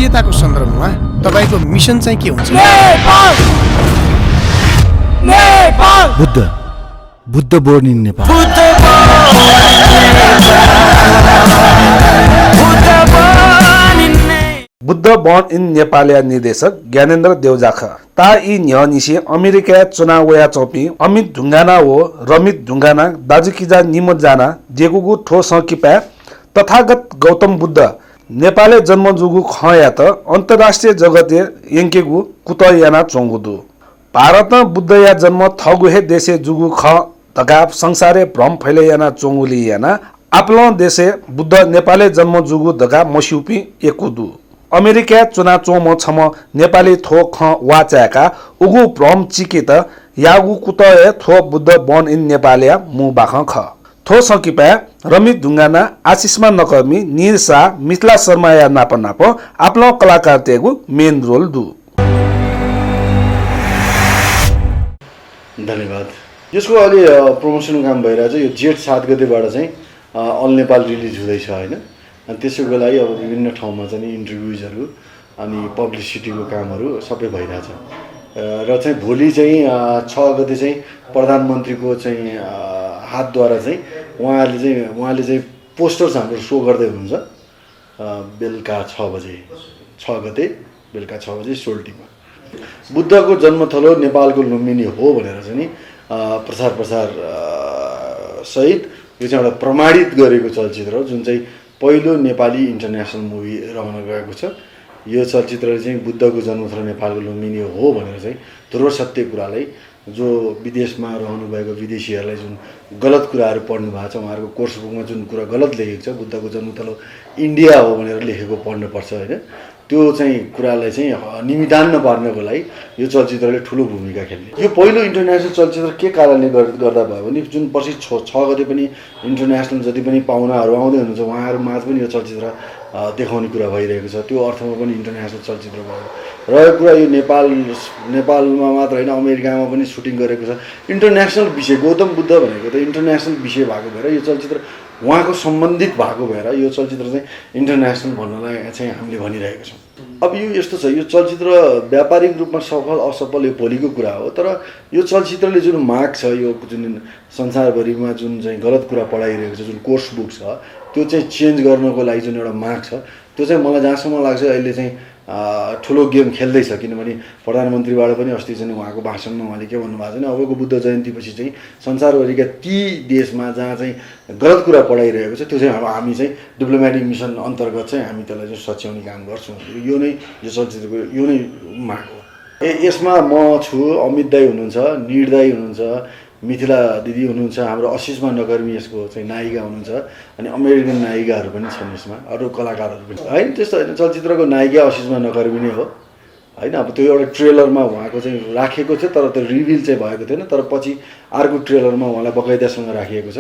राष्ट्रियताको सन्दर्भमा तपाईको मिसन चाहिँ के हुन्छ? Buddha born in Nepal. Buddha born in नेपालया निर्देशक ज्ञानेन्द्र देवजाखा ता यी न्यनिसे अमेरिका चुनावया चौपी अमित ढुङ्गाना हो रमित ढुङ्गाना दाजुकिजा निमत जाना जेगुगु ठो सकिपा तथागत गौतम बुद्ध नेपाले जन्मजुगु खया त अन्तर्राष्ट्रिय जगते यङ्केगु कुतयाना चोङ्गुदु भारतमा बुद्धया जन्म थगुहे देशे जुगु ख तगा संसारे भ्रम फैलयाना चोङ्गुलियाना आपलो देशे बुद्ध नेपाले जन्म जुगु दगा मस्युपी एकुदु अमेरिका चुना चोम छम नेपाली थो ख वाचाका उगु भ्रम चिके त यागु कुतय थो बुद्ध बर्न इन नेपालया मु बाख ख थो सकिपा रमित ढुङ्गाना आशिषमा नकर्मी निरसा मिथिला शर्मा या नाप आफ्नो कलाकार तेगु मेन रोल दु। धन्यवाद। यसको अलि प्रमोसन काम भइरहेछ। यो जेठ 7 गतेबाट चाहिँ अल नेपाल रिलिज हुँदैछ हैन। अनि त्यसैको लागि अब विभिन्न ठाउँमा चाहिँ इन्टरभ्युजहरू अनि पब्लिसिटीको कामहरू सबै भइरहेछ र चाहिँ भोलि चाहिँ 6 गते चाहिँ प्रधानमन्त्रीको चाहिँ हातद्वारा चाहिँ उहाँले चाहिँ पोस्टर्स हाम्रो सो गर्दै हुनुहुन्छ बेलुका 6 बजे 6 गते बेलुका 6 बजे सोल्टीमा। बुद्धको जन्मथलो नेपालको लुम्बिनी हो भनेर चाहिँ नि प्रचार सहित यो चाहिँ एउटा प्रमाणित गरेको चलचित्र हो जुन चाहिँ पहिलो नेपाली इन्टरनेसनल मुभी रहन गएको छ। यो चलचित्रले चाहिँ बुद्धको जन्मथलो नेपालको लुम्बिनी हो भनेर चाहिँ ध्रुव सत्य कुरालाई जो विदेशमा रहनुभएको विदेशीहरूलाई जुन गलत कुराहरू पढ्नु भएको छ उहाँहरूको कोर्स बुकमा जुन कुरा गलत लेखेको छ बुद्धको जन्मथलो इन्डिया हो भनेर लेखेको पढ्नुपर्छ होइन। त्यो चाहिँ कुरालाई चाहिँ निमिदान नपार्नको लागि यो चलचित्रले ठुलो भूमिका खेल्ने। यो पहिलो इन्टरनेसनल चलचित्र के कारणले गर्दा भयो भने जुन पछि 6 गते पनि इन्टरनेसनल जति पनि पाहुनाहरू आउँदै हुनुहुन्छ उहाँहरूमाझ पनि यो चलचित्र देखाउने कुरा भइरहेको छ। त्यो अर्थमा पनि इन्टरनेसनल चलचित्र भयो। रहेको कुरा यो नेपालमा मात्र होइन अमेरिकामा पनि सुटिङ गरेको छ। इन्टरनेसनल विषय गौतम बुद्ध भनेको त इन्टरनेसनल विषय भएको भएर यो चलचित्र उहाँको सम्बन्धित भएको भएर यो चलचित्र चाहिँ इन्टरनेसनल भन्नलाई चाहिँ हामीले भनिरहेको छौँ। अब यो यस्तो छ यो चलचित्र व्यापारिक रूपमा सफल असफल यो भोलिको कुरा हो। तर यो चलचित्रले जुन माग छ यो जुन संसारभरिमा जुन चाहिँ गलत कुरा पढाइरहेको छ जुन कोर्स बुक छ त्यो चाहिँ चेन्ज गर्नको लागि जुन एउटा माग छ त्यो चाहिँ मलाई जहाँसम्म लाग्छ अहिले चाहिँ ठुलो गेम खेल्दैछ। किनभने प्रधानमन्त्रीबाट पनि अस्ति चाहिँ उहाँको भाषणमा उहाँले के भन्नुभएको छ भने अबको बुद्ध जयन्तीपछि चाहिँ संसारभरिका ती देशमा जहाँ चाहिँ गलत कुरा पढाइरहेको छ त्यो चाहिँ अब हामी चाहिँ डिप्लोमेटिक मिसन अन्तर्गत चाहिँ हामी त्यसलाई चाहिँ सच्याउने काम गर्छौँ। यो नै यो चलचित्रको यो नै माग हो। यसमा म छु, अमित दाई हुनुहुन्छ, निर दाई हुनुहुन्छ, मिथिला दिदी हुनुहुन्छ, हाम्रो अशिषमा नगर्मी यसको चाहिँ नायिका हुनुहुन्छ अनि अमेरिकन नायिकाहरू पनि छन् यसमा अरू कलाकारहरू पनि होइन। त्यस्तो होइन चलचित्रको नायिका अशिषमा नगर्मी नै हो होइन। अब त्यो एउटा ट्रेलरमा उहाँको चाहिँ राखेको थियो तर त्यो रिभिल चाहिँ भएको थिएन। तर पछि अर्को ट्रेलरमा उहाँलाई बकाइदासँग राखिएको छ।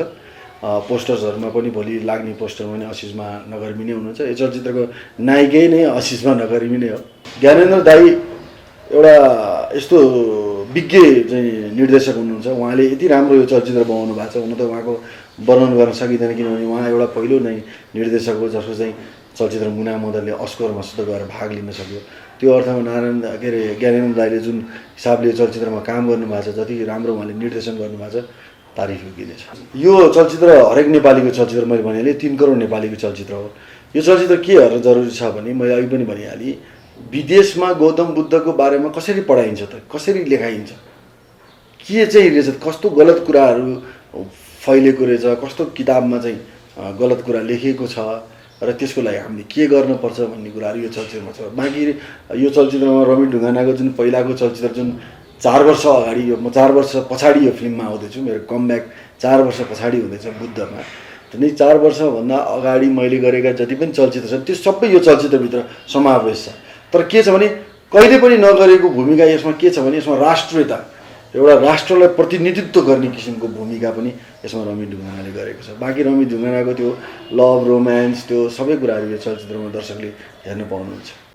पोस्टर्सहरूमा पनि भोलि लाग्ने पोस्टरमा पनि अशिषमा नगर्मी नै हुनुहुन्छ। यो चलचित्रको नायिकै नै अशिषमा नगर्मी नै हो। ज्ञानेन्द्र दाई एउटा यस्तो विज्ञ चाहिँ निर्देशक हुनुहुन्छ। उहाँले यति राम्रो यो चलचित्र बनाउनु भएको छ हुन त उहाँको वर्णन गर्न सकिँदैन किनभने उहाँ एउटा पहिलो नै निर्देशक हो जसको चाहिँ चलचित्र मुना मदनले अस्करमा सुध गएर भाग लिन सक्यो। त्यो अर्थमा नारायण के अरे ज्ञानेन्द्र दाईले जुन हिसाबले यो चलचित्रमा काम गर्नुभएको छ जति राम्रो उहाँले निर्देशन गर्नुभएको छ तारिफ योग्य छ। यो चलचित्र हरेक नेपालीको चलचित्र मैले भनिहालेँ 3 करोड नेपालीको चलचित्र हो। यो चलचित्र के हेर्न जरुरी छ भने मैले अघि पनि भनिहालेँ विदेशमा गौतम बुद्धको बारेमा कसरी पढाइन्छ त कसरी लेखाइन्छ के चाहिँ रहेछ कस्तो गलत कुराहरू फैलेको रहेछ कस्तो किताबमा चाहिँ गलत कुरा लेखिएको छ र त्यसको लागि हामीले के गर्नुपर्छ भन्ने कुराहरू यो चलचित्रमा छ। बाँकी यो चलचित्रमा रमित ढुङ्गानाको जुन पहिलाको चलचित्र जुन 4 वर्ष अगाडि यो म 4 वर्ष पछाडि यो फिल्ममा आउँदैछु मेरो कमब्याक 4 वर्ष पछाडि हुँदैछ बुद्धमा। त्यही 4 वर्षभन्दा अगाडि मैले गरेका जति पनि चलचित्र छन् त्यो सबै यो चलचित्रभित्र समावेश छ। तर के छ भने कहिले पनि नगरेको भूमिका यसमा के छ भने यसमा राष्ट्रियता एउटा राष्ट्रलाई प्रतिनिधित्व गर्ने किसिमको भूमिका पनि यसमा रमित ढुङ्गानाले गरेको छ। बाँकी रमित ढुङ्गानाको त्यो लभ रोमान्स त्यो सबै कुराहरू यो चलचित्रमा दर्शकले हेर्न पाउनुहुन्छ।